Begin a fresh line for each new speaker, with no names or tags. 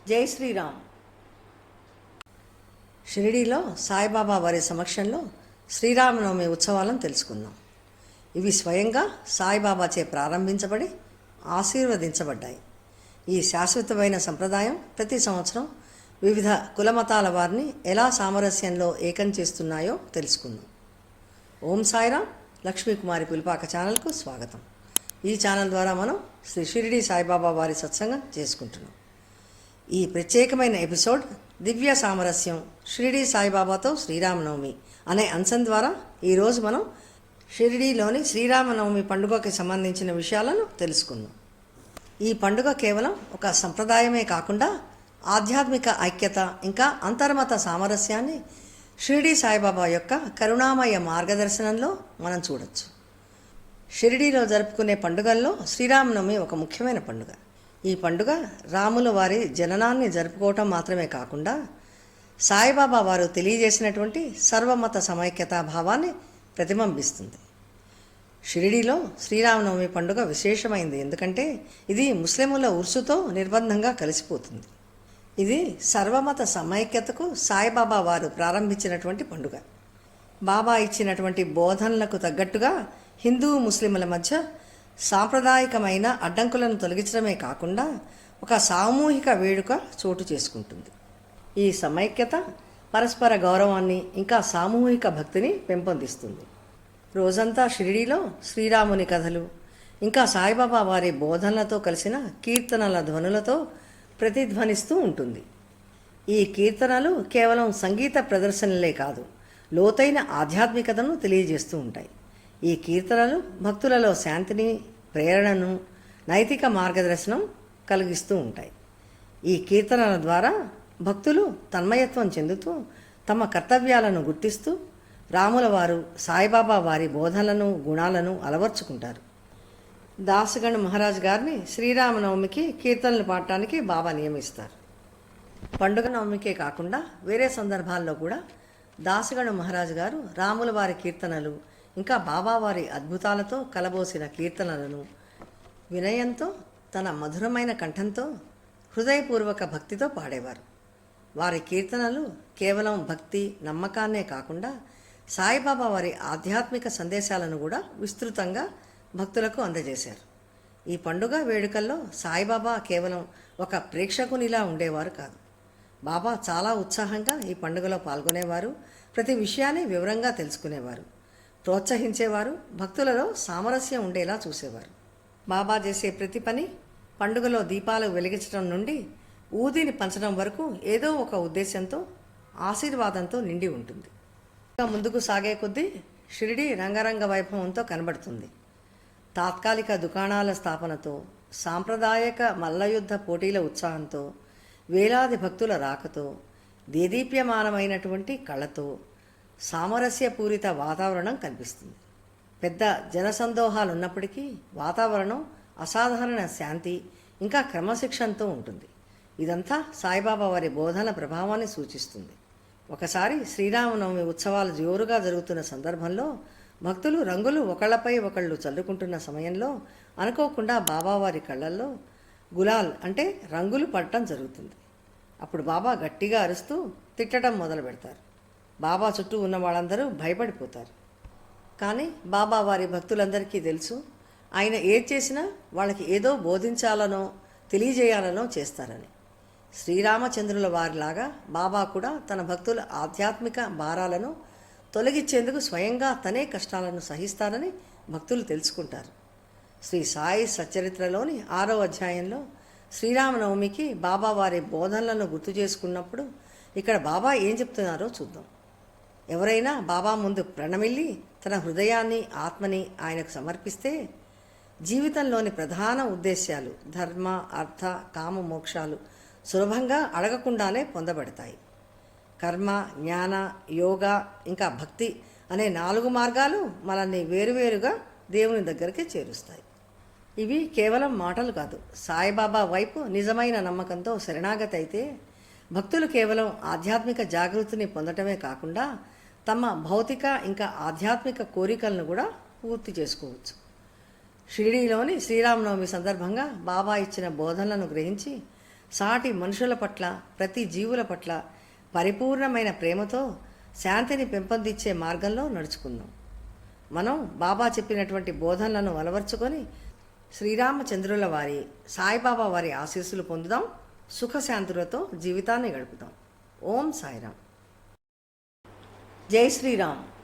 జై శ్రీరామ్. షిరిడీలో సాయిబాబా వారి సమక్షంలో శ్రీరామనవమి ఉత్సవాలను తెలుసుకుందాం. ఇవి స్వయంగా సాయిబాబాచే ప్రారంభించబడి ఆశీర్వదించబడ్డాయి. ఈ శాశ్వతమైన సంప్రదాయం ప్రతి సంవత్సరం వివిధ కులమతాల వారిని ఎలా సామరస్యంలో ఏకం చేస్తున్నాయో తెలుసుకుందాం. ఓం సాయిరామ్. లక్ష్మీకుమారి పులిపాక ఛానల్కు స్వాగతం. ఈ ఛానల్ ద్వారా మనం శ్రీ షిరిడి సాయిబాబా వారి సత్సంగం చేసుకుంటున్నాం. ఈ ప్రత్యేకమైన ఎపిసోడ్ దివ్య సామరస్యం షిరిడి సాయిబాబాతో శ్రీరామనవమి అనే అంశం ద్వారా ఈరోజు మనం షిరిడీలోని శ్రీరామనవమి పండుగకి సంబంధించిన విషయాలను తెలుసుకుందాం. ఈ పండుగ కేవలం ఒక సంప్రదాయమే కాకుండా ఆధ్యాత్మిక ఐక్యత ఇంకా అంతర్మత సామరస్యాన్ని షిరిడి సాయిబాబా యొక్క కరుణామయ మార్గదర్శనంలో మనం చూడొచ్చు. షిరిడీలో జరుపుకునే పండుగల్లో శ్రీరామనవమి ఒక ముఖ్యమైన పండుగ. ఈ పండుగ రాముల వారి జననాన్ని జరుపుకోవటం మాత్రమే కాకుండా సాయిబాబా వారు తెలియజేసినటువంటి సర్వమత సమైక్యతా భావాన్ని ప్రతిబింబిస్తుంది. షిరిడీలో శ్రీరామనవమి పండుగ విశేషమైంది ఎందుకంటే ఇది ముస్లిముల ఉర్సుతో నిర్బంధంగా కలిసిపోతుంది. ఇది సర్వమత సమైక్యతకు సాయిబాబా వారు ప్రారంభించినటువంటి పండుగ. బాబా ఇచ్చినటువంటి బోధనలకు తగ్గట్టుగా హిందూ ముస్లిముల మధ్య సాంప్రదాయకమైన అడ్డంకులను తొలగించడమే కాకుండా ఒక సామూహిక వేడుక చోటు చేసుకుంటుంది. ఈ సమైక్యత పరస్పర గౌరవాన్ని ఇంకా సామూహిక భక్తిని పెంపొందిస్తుంది. రోజంతా షిరిడీలో శ్రీరాముని కథలు ఇంకా సాయిబాబా వారి బోధనలతో కలిసిన కీర్తనల ధ్వనులతో ప్రతిధ్వనిస్తూ ఉంటుంది. ఈ కీర్తనలు కేవలం సంగీత ప్రదర్శనలే కాదు, లోతైన ఆధ్యాత్మికతను తెలియజేస్తూ ఉంటాయి. ఈ కీర్తనలు భక్తులలో శాంతిని, ప్రేరణను, నైతిక మార్గదర్శనం కలిగిస్తూ ఉంటాయి. ఈ కీర్తనల ద్వారా భక్తులు తన్మయత్వం చెందుతూ తమ కర్తవ్యాలను గుర్తిస్తూ రాముల వారు సాయిబాబా వారి బోధనలను, గుణాలను అలవర్చుకుంటారు. దాసగణ్ మహారాజ్ గారిని శ్రీరామనవమికి కీర్తనలు పాడటానికి బాబా నియమిస్తారు. పండుగ నవమికే కాకుండా వేరే సందర్భాల్లో కూడా దాసగణ్ మహారాజ్ గారు రాముల వారి కీర్తనలు ఇంకా బాబావారి అద్భుతాలతో కలబోసిన కీర్తనలను వినయంతో తన మధురమైన కంఠంతో హృదయపూర్వక భక్తితో పాడేవారు. వారి కీర్తనలు కేవలం భక్తి, నమ్మకాన్నే కాకుండా సాయిబాబా వారి ఆధ్యాత్మిక సందేశాలను కూడా విస్తృతంగా భక్తులకు అందజేశారు. ఈ పండుగ వేడుకల్లో సాయిబాబా కేవలం ఒక ప్రేక్షకునిలా ఉండేవారు కాదు. బాబా చాలా ఉత్సాహంగా ఈ పండుగలో పాల్గొనేవారు, ప్రతి విషయాన్ని వివరంగా తెలుసుకునేవారు, ప్రోత్సహించేవారు, భక్తులలో సామరస్యం ఉండేలా చూసేవారు. బాబా చేసే ప్రతి పని పండుగలో దీపాలు వెలిగించడం నుండి ఊదిని పంచడం వరకు ఏదో ఒక ఉద్దేశంతో, ఆశీర్వాదంతో నిండి ఉంటుంది. ముందుకు సాగే కొద్దీ షిరిడి రంగరంగ వైభవంతో కనబడుతుంది. తాత్కాలిక దుకాణాల స్థాపనతో, సాంప్రదాయక మల్లయుద్ధ పోటీల ఉత్సాహంతో, వేలాది భక్తుల రాకతో, దేదీప్యమానమైనటువంటి కళతో సామరస్యపూరిత వాతావరణం కనిపిస్తుంది. పెద్ద జనసందోహాలు ఉన్నప్పటికీ వాతావరణం అసాధారణ శాంతి ఇంకా క్రమశిక్షణతో ఉంటుంది. ఇదంతా సాయిబాబా వారి బోధన ప్రభావాన్ని సూచిస్తుంది. ఒకసారి శ్రీరామనవమి ఉత్సవాలు జోరుగా జరుగుతున్న సందర్భంలో భక్తులు రంగులు ఒకళ్లపై ఒకళ్ళు చల్లుకుంటున్న సమయంలో అనుకోకుండా బాబావారి కళ్ళల్లో గులాల్ అంటే రంగులు పడటం జరుగుతుంది. అప్పుడు బాబా గట్టిగా అరుస్తూ తిట్టడం మొదలు పెడతారు. బాబా చుట్టూ ఉన్న వాళ్ళందరూ భయపడిపోతారు. కానీ బాబా వారి భక్తులందరికీ తెలుసు, ఆయన ఏది చేసినా వాళ్ళకి ఏదో బోధించాలనో తెలియజేయాలనో చేస్తారని. శ్రీరామచంద్రుల వారిలాగా బాబా కూడా తన భక్తుల ఆధ్యాత్మిక భారాలను తొలగించేందుకు స్వయంగా తనే కష్టాలను సహిస్తారని భక్తులు తెలుసుకుంటారు. శ్రీ సాయి సచ్చరిత్రలోని 6వ అధ్యాయంలో శ్రీరామనవమికి బాబా వారి బోధనలను గుర్తు చేసుకున్నప్పుడు ఇక్కడ బాబా ఏం చెప్తున్నారో చూద్దాం. ఎవరైనా బాబా ముందు ప్రణమిల్లి తన హృదయాన్ని, ఆత్మని ఆయనకు సమర్పిస్తే జీవితంలోని ప్రధాన ఉద్దేశ్యాలు ధర్మ, అర్థ, కామ, మోక్షాలు సులభంగా అడగకుండానే పొందబడతాయి. కర్మ, జ్ఞాన, యోగ ఇంకా భక్తి అనే 4 మార్గాలు మనల్ని వేరువేరుగా దేవుని దగ్గరికి చేరుస్తాయి. ఇవి కేవలం మాటలు కాదు. సాయిబాబా వైపు నిజమైన నమ్మకంతో శరణాగతి అయితే భక్తులు కేవలం ఆధ్యాత్మిక జాగృతిని పొందటమే కాకుండా తమ భౌతిక ఇంకా ఆధ్యాత్మిక కోరికలను కూడా పూర్తి చేసుకోవచ్చు. షిరిడీలోని శ్రీరామనవమి సందర్భంగా బాబా ఇచ్చిన బోధనలను గ్రహించి సాటి మనుషుల పట్ల, ప్రతి జీవుల పట్ల పరిపూర్ణమైన ప్రేమతో శాంతిని పెంపొందించే మార్గంలో నడుచుకుందాం. మనం బాబా చెప్పినటువంటి బోధనలను అలవర్చుకొని శ్రీరామచంద్రుల వారి, సాయిబాబా వారి ఆశీస్సులు పొందుదాం. సుఖశాంతులతో జీవితాన్ని గడుపుదాం. ఓం సాయిరామ్. జై శ్రీరామ్.